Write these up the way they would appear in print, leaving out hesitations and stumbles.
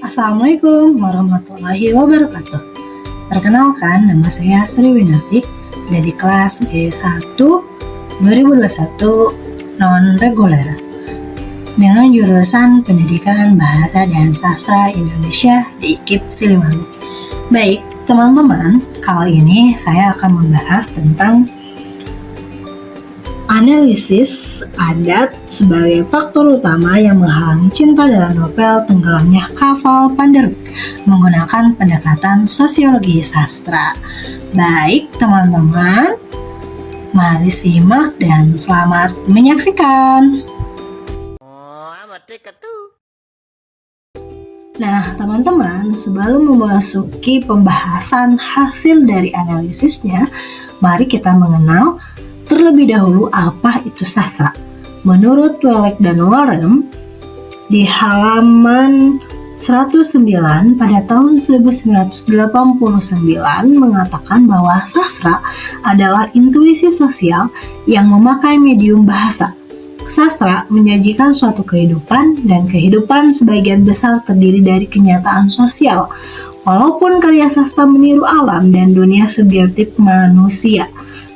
Assalamualaikum warahmatullahi wabarakatuh. Perkenalkan, nama saya Sri Winarti dari kelas B1 2021 non-reguler dengan jurusan Pendidikan Bahasa dan Sastra Indonesia di IKIP Siliwangi. Baik, teman-teman, kali ini saya akan membahas tentang analisis adat sebagai faktor utama yang menghalangi cinta dalam novel Tenggelamnya Kapal Panderwijk menggunakan pendekatan sosiologi sastra. Baik teman-teman, mari simak dan selamat menyaksikan. Nah teman-teman, sebelum memasuki pembahasan hasil dari analisisnya, mari kita mengenal terlebih dahulu apa itu sastra. Menurut Welek dan Warem, di halaman 109 pada tahun 1989 mengatakan bahwa sastra adalah intuisi sosial yang memakai medium bahasa. Sastra menyajikan suatu kehidupan, dan kehidupan sebagian besar terdiri dari kenyataan sosial. Walaupun karya sastra meniru alam dan dunia subjektif manusia.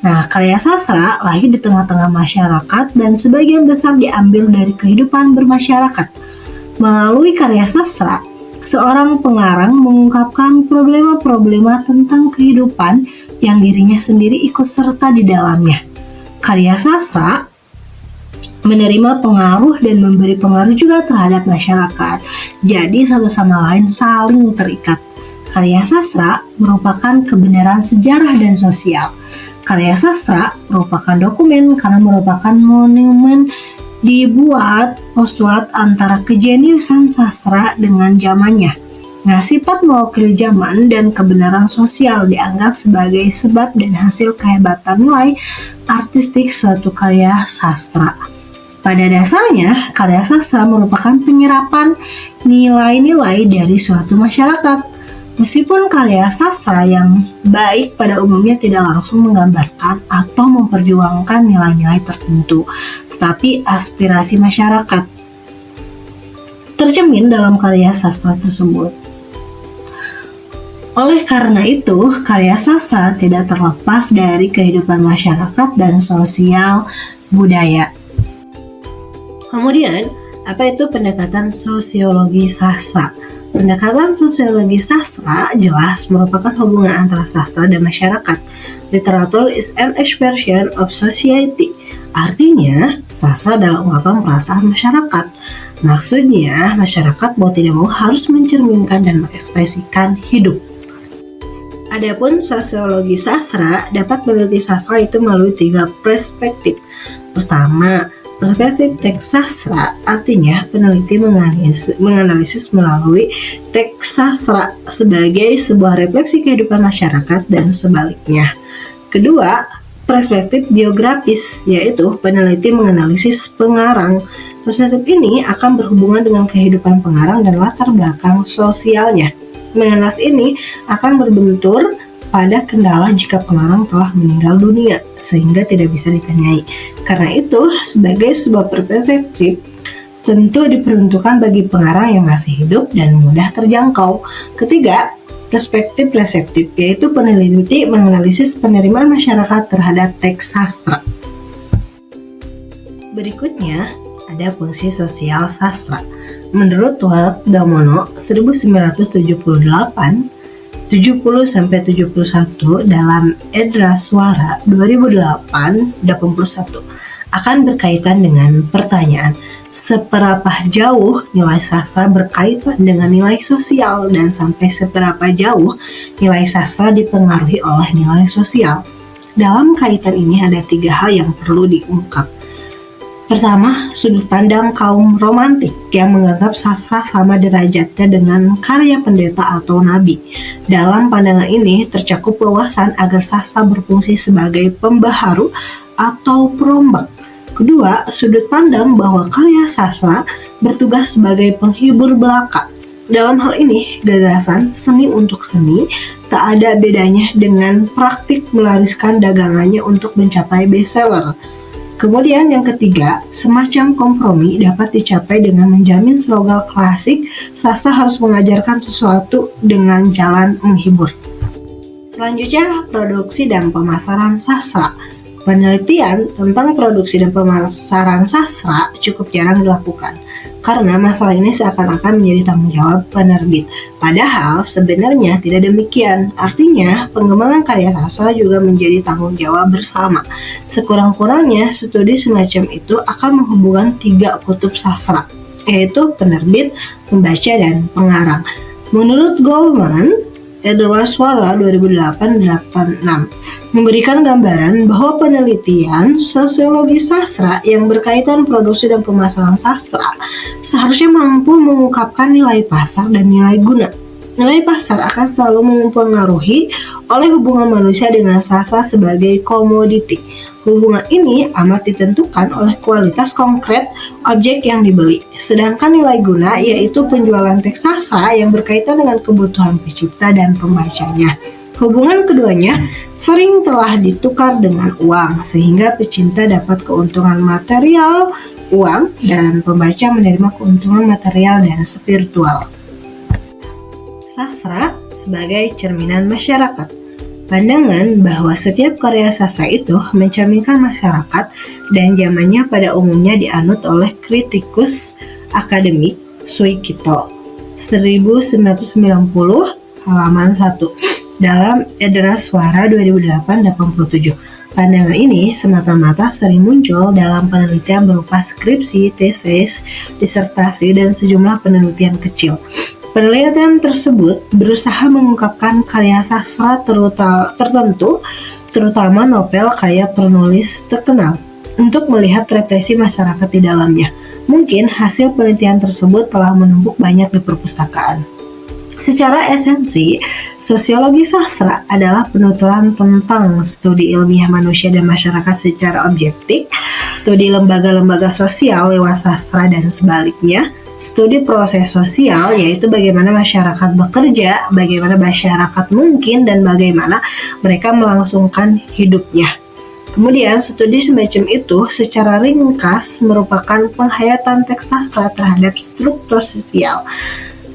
Nah, karya sastra lahir di tengah-tengah masyarakat dan sebagian besar diambil dari kehidupan bermasyarakat. Melalui karya sastra, seorang pengarang mengungkapkan problema-problema tentang kehidupan yang dirinya sendiri ikut serta di dalamnya. Karya sastra menerima pengaruh dan memberi pengaruh juga terhadap masyarakat. Jadi satu sama lain saling terikat. Karya sastra merupakan kebenaran sejarah dan sosial. Karya sastra merupakan dokumen karena merupakan monumen dibuat postulat antara kejeniusan sastra dengan zamannya. Nah, sifat mewakili zaman dan kebenaran sosial dianggap sebagai sebab dan hasil kehebatan nilai artistik suatu karya sastra. Pada dasarnya, karya sastra merupakan penyerapan nilai-nilai dari suatu masyarakat. Meskipun karya sastra yang baik pada umumnya tidak langsung menggambarkan atau memperjuangkan nilai-nilai tertentu, tetapi aspirasi masyarakat tercermin dalam karya sastra tersebut. Oleh karena itu, karya sastra tidak terlepas dari kehidupan masyarakat dan sosial budaya. Kemudian, apa itu pendekatan sosiologi sastra? Pendekatan sosiologi sastra jelas merupakan hubungan antara sastra dan masyarakat. Literature is an expression of society. Artinya, sastra adalah ungkapan perasaan masyarakat. Maksudnya, masyarakat mau tidak mau harus mencerminkan dan mengekspresikan hidup. Adapun sosiologi sastra dapat meneliti sastra itu melalui 3 perspektif. Pertama, perspektif teks sastra, artinya peneliti menganalisis melalui teks sastra sebagai sebuah refleksi kehidupan masyarakat dan sebaliknya. Kedua, perspektif biografis, yaitu peneliti menganalisis pengarang. Perspektif ini akan berhubungan dengan kehidupan pengarang dan latar belakang sosialnya. Menganalisis ini akan berbentur pada kendala jika pengarang telah meninggal dunia, sehingga tidak bisa ditanyai. Karena itu, sebagai sebuah perspektif, tentu diperuntukkan bagi pengarang yang masih hidup dan mudah terjangkau. Ketiga, perspektif reseptif, yaitu peneliti menganalisis penerimaan masyarakat terhadap teks sastra. Berikutnya, ada fungsi sosial sastra. Menurut Welek Damono 1978, 70-71 dalam Edra Suara 2008-81 akan berkaitan dengan pertanyaan seberapa jauh nilai sastra berkaitan dengan nilai sosial dan sampai seberapa jauh nilai sastra dipengaruhi oleh nilai sosial. Dalam kaitan ini ada 3 hal yang perlu diungkap. Pertama, sudut pandang kaum romantik yang menganggap sastra sama derajatnya dengan karya pendeta atau nabi. Dalam pandangan ini tercakup wawasan agar sastra berfungsi sebagai pembaharu atau perombak. Kedua, sudut pandang bahwa karya sastra bertugas sebagai penghibur belaka. Dalam hal ini, gagasan seni untuk seni tak ada bedanya dengan praktik melariskan dagangannya untuk mencapai bestseller. Kemudian yang ketiga, semacam kompromi dapat dicapai dengan menjamin slogan klasik, sastra harus mengajarkan sesuatu dengan jalan menghibur. Selanjutnya, produksi dan pemasaran sastra. Penelitian tentang produksi dan pemasaran sastra cukup jarang dilakukan, karena masalah ini seakan-akan menjadi tanggung jawab penerbit. Padahal sebenarnya tidak demikian. Artinya, pengembangan karya sastra juga menjadi tanggung jawab bersama. Sekurang-kurangnya, studi semacam itu akan menghubungkan 3 kutub sastra, yaitu penerbit, pembaca, dan pengarang. Menurut Goldman, Edward Swara 2008-86 memberikan gambaran bahwa penelitian sosiologi sastra yang berkaitan produksi dan pemasaran sastra seharusnya mampu mengungkapkan nilai pasar dan nilai guna. Nilai pasar akan selalu mempengaruhi oleh hubungan manusia dengan sastra sebagai komoditi. Hubungan ini amat ditentukan oleh kualitas konkret objek yang dibeli. Sedangkan nilai guna yaitu penjualan teks sastra yang berkaitan dengan kebutuhan pencipta dan pembacanya. Hubungan keduanya sering telah ditukar dengan uang, sehingga pecinta dapat keuntungan material uang dan pembaca menerima keuntungan material dan spiritual. Sastra sebagai cerminan masyarakat. Pandangan bahwa setiap karya sastra itu mencerminkan masyarakat dan zamannya pada umumnya dianut oleh kritikus akademik Suikito 1990 halaman 1 dalam Edra Swara 2008-87. Pandangan ini semata-mata sering muncul dalam penelitian berupa skripsi, tesis, disertasi, dan sejumlah penelitian kecil. Penelitian tersebut berusaha mengungkapkan karya sastra tertentu, terutama novel karya penulis terkenal, untuk melihat represi masyarakat di dalamnya. Mungkin hasil penelitian tersebut telah menumpuk banyak di perpustakaan. Secara esensi, sosiologi sastra adalah penuturan tentang studi ilmiah manusia dan masyarakat secara objektif, studi lembaga-lembaga sosial lewat sastra dan sebaliknya, studi proses sosial, yaitu bagaimana masyarakat bekerja, bagaimana masyarakat mungkin, dan bagaimana mereka melangsungkan hidupnya. Kemudian, studi semacam itu secara ringkas merupakan penghayatan teks sastra terhadap struktur sosial.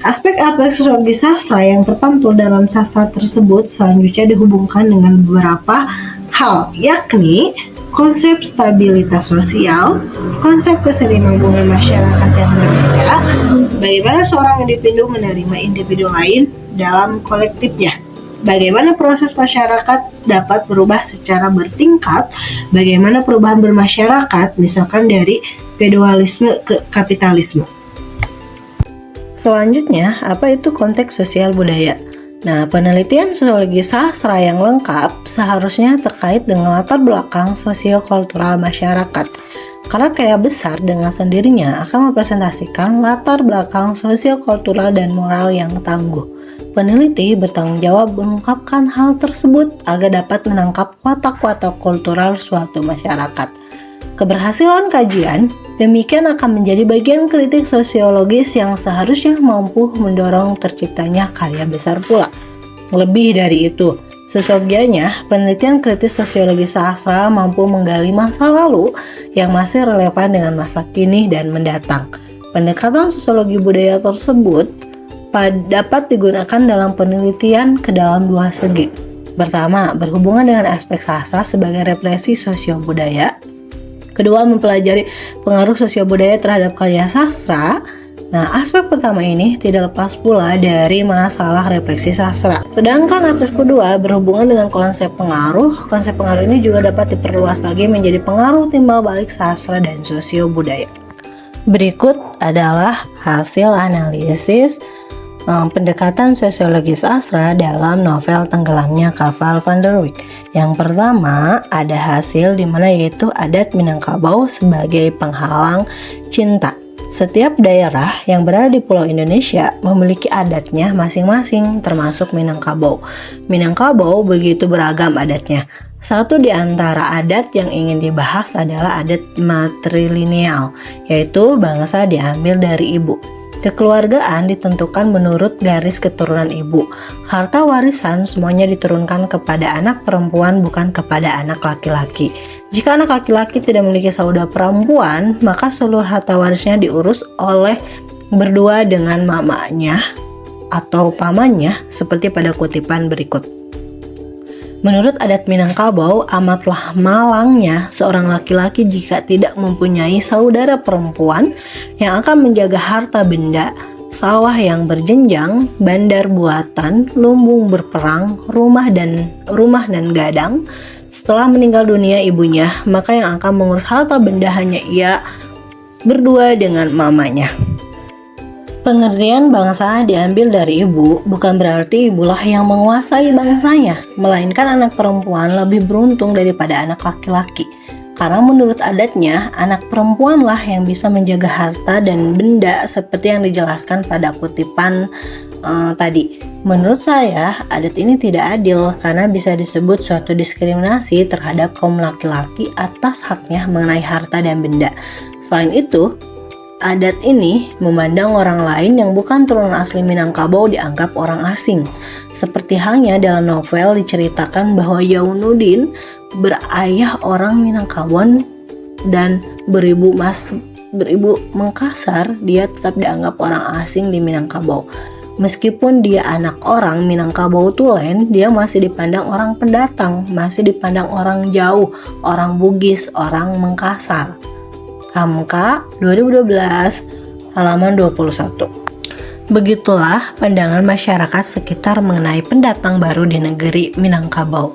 Aspek-aspek sosiologi sastra yang terpantul dalam sastra tersebut selanjutnya dihubungkan dengan beberapa hal, yakni konsep stabilitas sosial, konsep keseimbangan masyarakat yang berbeda, bagaimana seorang individu menerima individu lain dalam kolektifnya, bagaimana proses masyarakat dapat berubah secara bertingkat, bagaimana perubahan bermasyarakat, misalkan dari feudalisme ke kapitalisme. Selanjutnya, apa itu konteks sosial budaya? Nah, penelitian sosiologi sastra yang lengkap seharusnya terkait dengan latar belakang sosiokultural masyarakat. Karena karya besar dengan sendirinya akan mempresentasikan latar belakang sosiokultural dan moral yang tangguh. Peneliti bertanggung jawab mengungkapkan hal tersebut agar dapat menangkap watak-watak kultural suatu masyarakat. Keberhasilan kajian demikian akan menjadi bagian kritik sosiologis yang seharusnya mampu mendorong terciptanya karya besar pula. Lebih dari itu, sesungguhnya penelitian kritis sosiologi sastra mampu menggali masa lalu yang masih relevan dengan masa kini dan mendatang. Pendekatan sosiologi budaya tersebut dapat digunakan dalam penelitian ke dalam dua segi. Pertama, berhubungan dengan aspek sastra sebagai represi sosiobudaya. Kedua, mempelajari pengaruh sosiobudaya terhadap karya sastra. Nah, aspek pertama ini tidak lepas pula dari masalah refleksi sastra. Sedangkan aspek kedua berhubungan dengan konsep pengaruh. Konsep pengaruh ini juga dapat diperluas lagi menjadi pengaruh timbal balik sastra dan sosiobudaya. Berikut adalah hasil analisis pendekatan sosiologi sastra dalam novel Tenggelamnya Kapal Van der Wijk. Yang pertama, ada hasil di mana yaitu adat Minangkabau sebagai penghalang cinta. Setiap daerah yang berada di Pulau Indonesia memiliki adatnya masing-masing, termasuk Minangkabau. Minangkabau begitu beragam adatnya. Satu di antara adat yang ingin dibahas adalah adat matrilineal, yaitu bangsa diambil dari ibu. Kekeluargaan ditentukan menurut garis keturunan ibu. Harta warisan semuanya diturunkan kepada anak perempuan, bukan kepada anak laki-laki. Jika anak laki-laki tidak memiliki saudara perempuan, maka seluruh harta warisnya diurus oleh berdua dengan mamanya atau pamannya seperti pada kutipan berikut. Menurut adat Minangkabau, amatlah malangnya seorang laki-laki jika tidak mempunyai saudara perempuan yang akan menjaga harta benda, sawah yang berjenjang, bandar buatan, lumbung berperang, rumah dan gadang. Setelah meninggal dunia ibunya, maka yang akan mengurus harta benda hanya ia berdua dengan mamanya. Pengertian bangsa diambil dari ibu, bukan berarti ibulah yang menguasai bangsanya, melainkan anak perempuan lebih beruntung daripada anak laki-laki. Karena menurut adatnya, anak perempuanlah yang bisa menjaga harta dan benda seperti yang dijelaskan pada kutipan tadi. Menurut saya, adat ini tidak adil karena bisa disebut suatu diskriminasi terhadap kaum laki-laki atas haknya mengenai harta dan benda. Selain itu, adat ini memandang orang lain yang bukan turunan asli Minangkabau dianggap orang asing. Seperti halnya dalam novel diceritakan bahwa Jaunuddin berayah orang Minangkabau dan beribu Makassar, dia tetap dianggap orang asing di Minangkabau. Meskipun dia anak orang Minangkabau Tulen, dia masih dipandang orang pendatang, masih dipandang orang jauh, orang Bugis, orang Makassar. Hamka 2012 halaman 21. Begitulah pandangan masyarakat sekitar mengenai pendatang baru di negeri Minangkabau.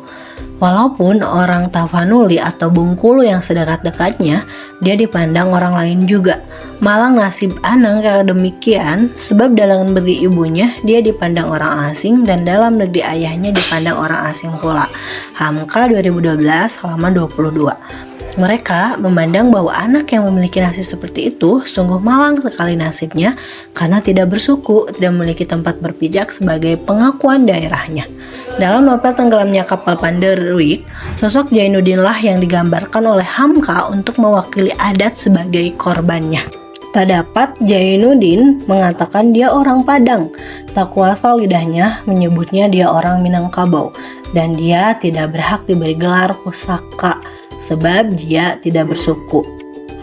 Walaupun orang Tavanuli atau Bengkulu yang sedekat-dekatnya, dia dipandang orang lain juga. Malang nasib Anang kayak demikian, sebab dalam negeri ibunya dia dipandang orang asing dan dalam negeri ayahnya dipandang orang asing pula. Hamka 2012 halaman 22. Mereka memandang bahwa anak yang memiliki nasib seperti itu sungguh malang sekali nasibnya karena tidak bersuku, tidak memiliki tempat berpijak sebagai pengakuan daerahnya. Dalam novel Tenggelamnya Kapal Panderwick, sosok Jainuddin lah yang digambarkan oleh Hamka untuk mewakili adat sebagai korbannya. Tak dapat Jainuddin mengatakan dia orang Padang, tak kuasa lidahnya menyebutnya dia orang Minangkabau, dan dia tidak berhak diberi gelar pusaka sebab dia tidak bersuku.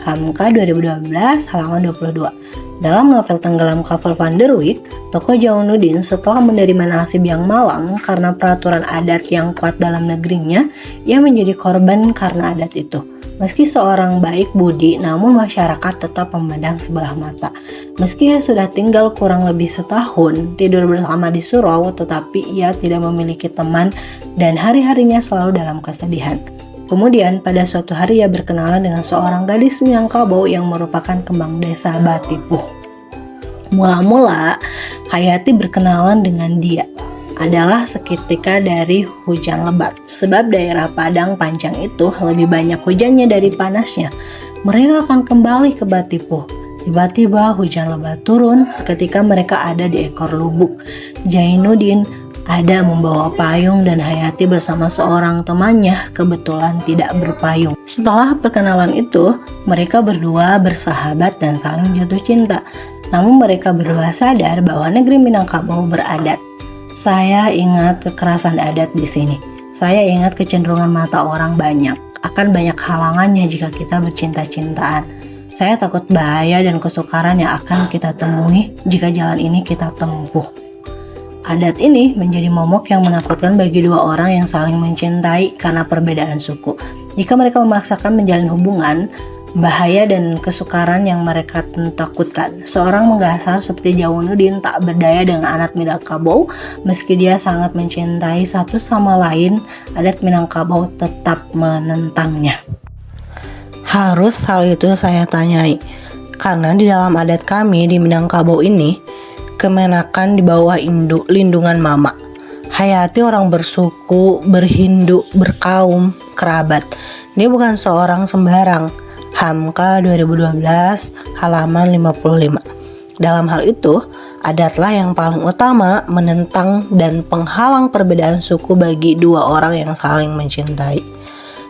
Hamka 2012 halaman 22. Dalam novel Tenggelam Kapal Panderwick, tokoh Jaunuddin setelah menerima nasib yang malang karena peraturan adat yang kuat dalam negerinya, ia menjadi korban karena adat itu. Meski seorang baik budi, namun masyarakat tetap memandang sebelah mata. Meski ia sudah tinggal kurang lebih setahun, tidur bersama di surau, tetapi ia tidak memiliki teman dan hari-harinya selalu dalam kesedihan. Kemudian pada suatu hari ia berkenalan dengan seorang gadis Minangkabau yang merupakan kembang desa Batipuh. Mula-mula Hayati berkenalan dengan dia adalah seketika dari hujan lebat, sebab daerah Padang Panjang itu lebih banyak hujannya dari panasnya. Mereka akan kembali ke Batipuh. Tiba-tiba hujan lebat turun, seketika mereka ada di ekor lubuk. Jainuddin ada membawa payung dan Hayati bersama seorang temannya kebetulan tidak berpayung. Setelah perkenalan itu, mereka berdua bersahabat dan saling jatuh cinta. Namun mereka berdua sadar bahwa negeri Minangkabau beradat. Saya ingat kekerasan adat di sini. Saya ingat kecenderungan mata orang banyak. Akan banyak halangannya jika kita bercinta-cintaan. Saya takut bahaya dan kesukaran yang akan kita temui jika jalan ini kita tempuh. Adat ini menjadi momok yang menakutkan bagi dua orang yang saling mencintai karena perbedaan suku. Jika mereka memaksakan menjalin hubungan, bahaya dan kesukaran yang mereka takutkan. Seorang menggasar seperti Jaunuddin tak berdaya dengan adat Minangkabau, meski dia sangat mencintai satu sama lain, adat Minangkabau tetap menentangnya. Harus hal itu saya tanyai, karena di dalam adat kami di Minangkabau ini, kemenakan di bawah lindungan mama. Hayati orang bersuku, berhindu, berkaum, kerabat. Dia bukan seorang sembarang. Hamka 2012 halaman 55. Dalam hal itu, adatlah yang paling utama menentang dan penghalang perbedaan suku bagi dua orang yang saling mencintai.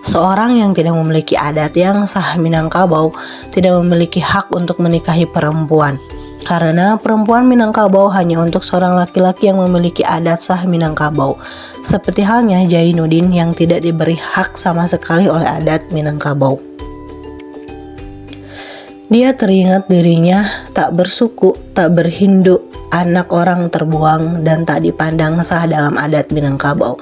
Seorang yang tidak memiliki adat yang sah Minangkabau tidak memiliki hak untuk menikahi perempuan. Karena perempuan Minangkabau hanya untuk seorang laki-laki yang memiliki adat sah Minangkabau, seperti halnya Jainuddin yang tidak diberi hak sama sekali oleh adat Minangkabau. Dia teringat dirinya tak bersuku, tak berhindu, anak orang terbuang dan tak dipandang sah dalam adat Minangkabau.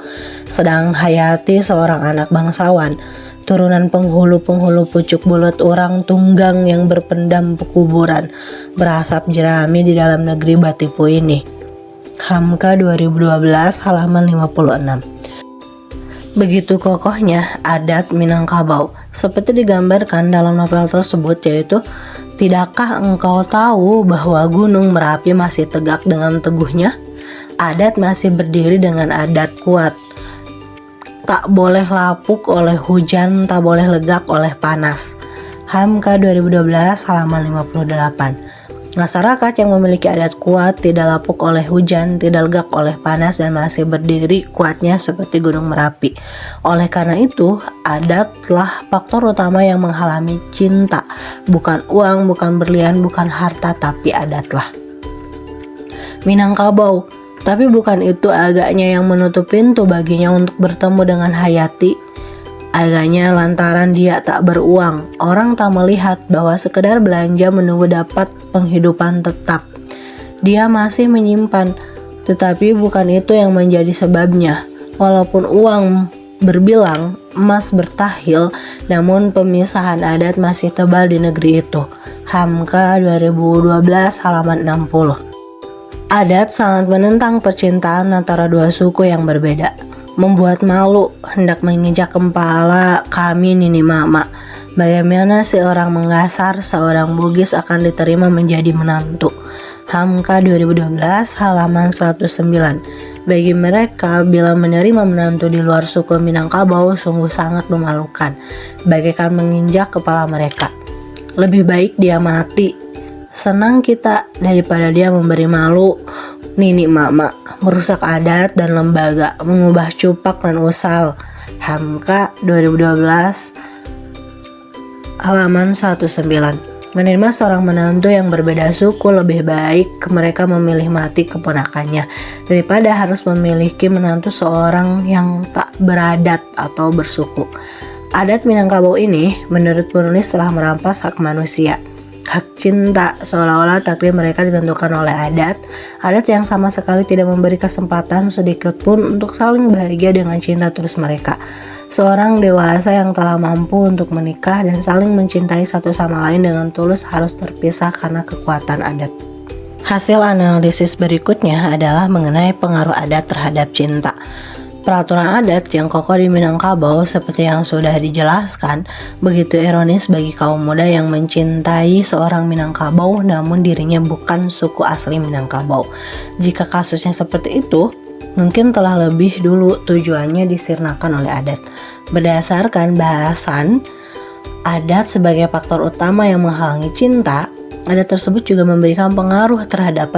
Sedang Hayati seorang anak bangsawan, turunan penghulu-penghulu pucuk bulut orang tunggang yang berpendam pekuburan, berasap jerami di dalam negeri Batipu ini. Hamka 2012 halaman 56. Begitu kokohnya adat Minangkabau, seperti digambarkan dalam novel tersebut, yaitu, tidakkah engkau tahu bahwa Gunung Merapi masih tegak dengan teguhnya? Adat masih berdiri dengan adat kuat. Tak boleh lapuk oleh hujan, tak boleh legak oleh panas. Hamka 2012 halaman 58. Masyarakat yang memiliki adat kuat, tidak lapuk oleh hujan, tidak legak oleh panas, dan masih berdiri kuatnya seperti Gunung Merapi. Oleh karena itu, adatlah faktor utama yang menghalangi cinta. Bukan uang, bukan berlian, bukan harta, tapi adatlah. Minangkabau. Tapi bukan itu agaknya yang menutup pintu baginya untuk bertemu dengan Hayati. Agaknya lantaran dia tak beruang, orang tak melihat bahwa sekedar belanja menunggu dapat penghidupan tetap. Dia masih menyimpan, tetapi bukan itu yang menjadi sebabnya. Walaupun uang berbilang, emas bertahil, namun pemisahan adat masih tebal di negeri itu. Hamka 2012 halaman 60. Adat sangat menentang percintaan antara dua suku yang berbeda. Membuat malu, hendak menginjak kepala kami nini mama. Bagaimana seorang menggasar, seorang Bugis akan diterima menjadi menantu. Hamka 2012 halaman 109. Bagi mereka, bila menerima menantu di luar suku Minangkabau sungguh sangat memalukan, bagaikan menginjak kepala mereka. Lebih baik dia mati. Senang kita daripada dia memberi malu nini mama, merusak adat dan lembaga, mengubah cupak dan usal. Hamka 2012 halaman 19. Menerima seorang menantu yang berbeda suku lebih baik mereka memilih mati keponakannya daripada harus memiliki menantu seorang yang tak beradat atau bersuku. Adat Minangkabau ini menurut penulis telah merampas hak manusia, hak cinta, seolah-olah takdir mereka ditentukan oleh adat yang sama sekali tidak memberi kesempatan sedikit pun untuk saling bahagia dengan cinta tulus mereka. Seorang dewasa yang telah mampu untuk menikah dan saling mencintai satu sama lain dengan tulus harus terpisah karena kekuatan adat. Hasil analisis berikutnya adalah mengenai pengaruh adat terhadap cinta. Peraturan adat yang kokoh di Minangkabau seperti yang sudah dijelaskan begitu ironis bagi kaum muda yang mencintai seorang Minangkabau namun dirinya bukan suku asli Minangkabau. Jika kasusnya seperti itu, mungkin telah lebih dulu tujuannya disirnakan oleh adat. Berdasarkan bahasan adat sebagai faktor utama yang menghalangi cinta, adat tersebut juga memberikan pengaruh terhadap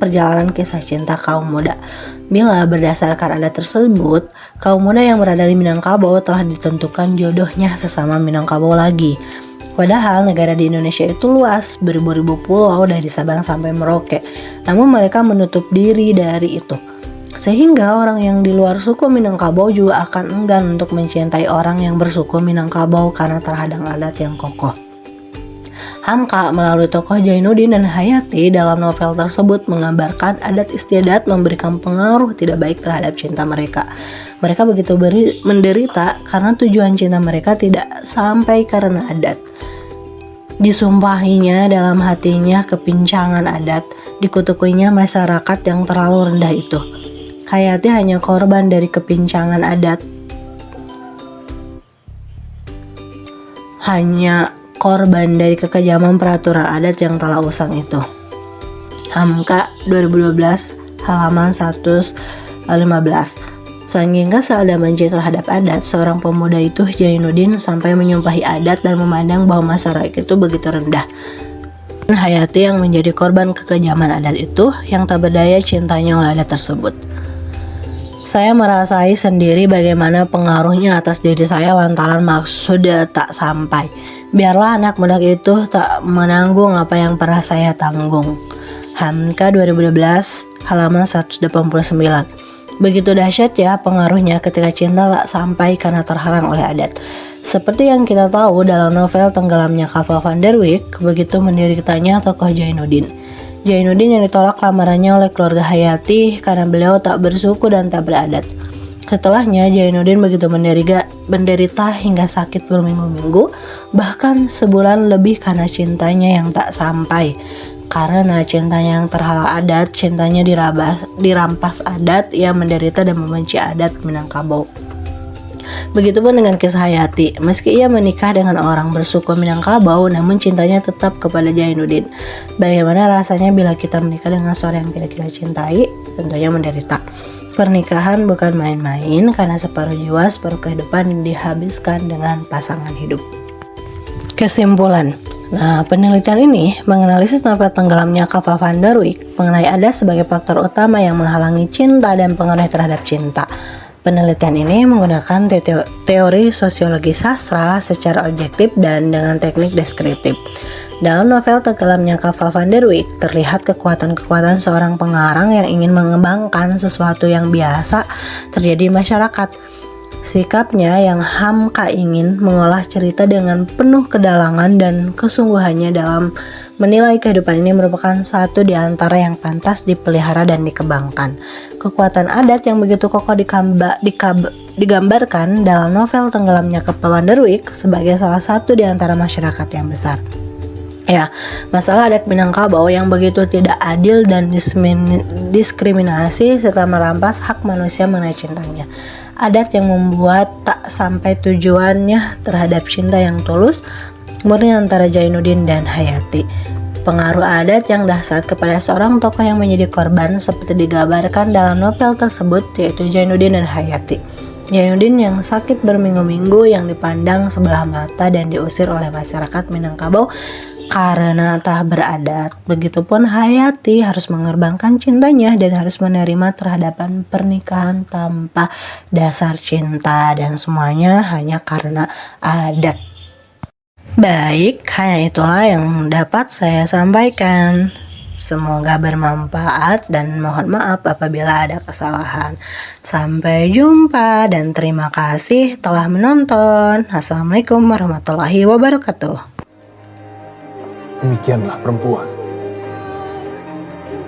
perjalanan kisah cinta kaum muda. Bila berdasarkan adat tersebut, kaum muda yang berada di Minangkabau telah ditentukan jodohnya sesama Minangkabau lagi. Padahal negara di Indonesia itu luas, beribu-ribu pulau dari Sabang sampai Merauke. Namun mereka menutup diri dari itu. Sehingga orang yang di luar suku Minangkabau juga akan enggan untuk mencintai orang yang bersuku Minangkabau karena terhadang adat yang kokoh. Hamka melalui tokoh Jainuddin dan Hayati dalam novel tersebut menggambarkan adat istiadat memberikan pengaruh tidak baik terhadap cinta mereka. Mereka begitu menderita karena tujuan cinta mereka tidak sampai karena adat. Disumpahinya dalam hatinya kepincangan adat, dikutukinya masyarakat yang terlalu rendah itu. Hayati hanya korban dari kepincangan adat. Hanya korban dari kekejaman peraturan adat yang telah usang itu. Hamka 2012 halaman 115. Saking kesal dan benci terhadap adat, seorang pemuda itu Jainuddin sampai menyumpahi adat dan memandang bahwa masyarakat itu begitu rendah. Hayati yang menjadi korban kekejaman adat itu yang tak berdaya cintanya oleh adat tersebut. Saya merasai sendiri bagaimana pengaruhnya atas diri saya lantaran maksud tak sampai. Biarlah anak muda itu tak menanggung apa yang pernah saya tanggung. Hamka 2012 halaman 189. Begitu dahsyat ya pengaruhnya ketika cinta tak sampai karena terhalang oleh adat. Seperti yang kita tahu dalam novel Tenggelamnya Kapal Van der Wijk, begitu menderitanya tokoh Jainuddin. Jainuddin yang ditolak lamarannya oleh keluarga Hayati karena beliau tak bersuku dan tak beradat. Setelahnya, Jainuddin begitu menderita hingga sakit berminggu-minggu, bahkan sebulan lebih karena cintanya yang tak sampai. Karena cintanya yang terhalang adat, cintanya dirampas adat, ia menderita dan membenci adat Minangkabau. Begitupun dengan kisah Hayati, meski ia menikah dengan orang bersuku Minangkabau, namun cintanya tetap kepada Jainuddin. Bagaimana rasanya bila kita menikah dengan seorang yang tidak kita cintai? Tentunya menderita. Pernikahan bukan main-main karena separuh jiwa, separuh kehidupan dihabiskan dengan pasangan hidup. Kesimpulan. Nah, penelitian ini menganalisis novel Tenggelamnya Kapal Van der Wijk mengenai adat sebagai faktor utama yang menghalangi cinta dan pengaruh terhadap cinta. Penelitian ini menggunakan teori sosiologi sastra secara objektif dan dengan teknik deskriptif. Dalam novel Tenggelamnya Kapal Van der Wijk terlihat kekuatan-kekuatan seorang pengarang yang ingin mengembangkan sesuatu yang biasa terjadi di masyarakat. Sikapnya yang Hamka ingin mengolah cerita dengan penuh kedalangan dan kesungguhannya dalam menilai kehidupan ini merupakan satu di antara yang pantas dipelihara dan dikembangkan. Kekuatan adat yang begitu kokoh digambarkan dalam novel Tenggelamnya Kapal Van der Wijk sebagai salah satu di antara masyarakat yang besar. Ya, masalah adat Minangkabau yang begitu tidak adil dan diskriminasi serta merampas hak manusia mengenai cintanya. Adat yang membuat tak sampai tujuannya terhadap cinta yang tulus murni antara Jainuddin dan Hayati. Pengaruh adat yang dahsyat kepada seorang tokoh yang menjadi korban seperti digambarkan dalam novel tersebut, yaitu Jainuddin dan Hayati. Jainuddin yang sakit berminggu-minggu, yang dipandang sebelah mata dan diusir oleh masyarakat Minangkabau karena tak beradat. Begitupun Hayati harus mengorbankan cintanya dan harus menerima terhadapan pernikahan tanpa dasar cinta, dan semuanya hanya karena adat. Baik, hanya itulah yang dapat saya sampaikan. Semoga bermanfaat dan mohon maaf apabila ada kesalahan. Sampai jumpa dan terima kasih telah menonton. Assalamualaikum warahmatullahi wabarakatuh. Demikianlah perempuan.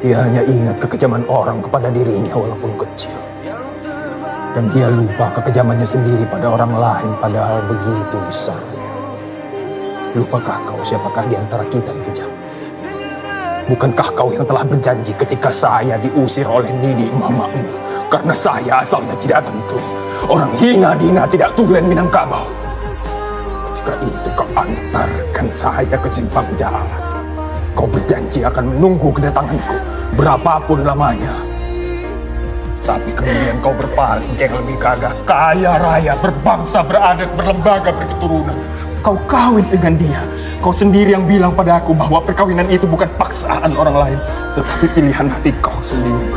Dia hanya ingat kekejaman orang kepada dirinya walaupun kecil. Dan dia lupa kekejamannya sendiri pada orang lain padahal begitu besar. Lupakah kau siapakah di antara kita yang kejam? Bukankah kau yang telah berjanji ketika saya diusir oleh Nini mamamu? Karena saya asalnya tidak tentu. Orang hina dina tidak tulen Minangkabau. Ketika itu kau antarkan saya ke simpang jalan. Kau berjanji akan menunggu kedatanganku berapapun lamanya. Tapi kemudian kau berpaling yang lebih gagah, kaya raya, berbangsa, beradat, berlembaga, berketurunan. Kau kawin dengan dia. Kau sendiri yang bilang pada aku bahwa perkawinan itu bukan paksaan orang lain, tetapi pilihan hati kau sendiri.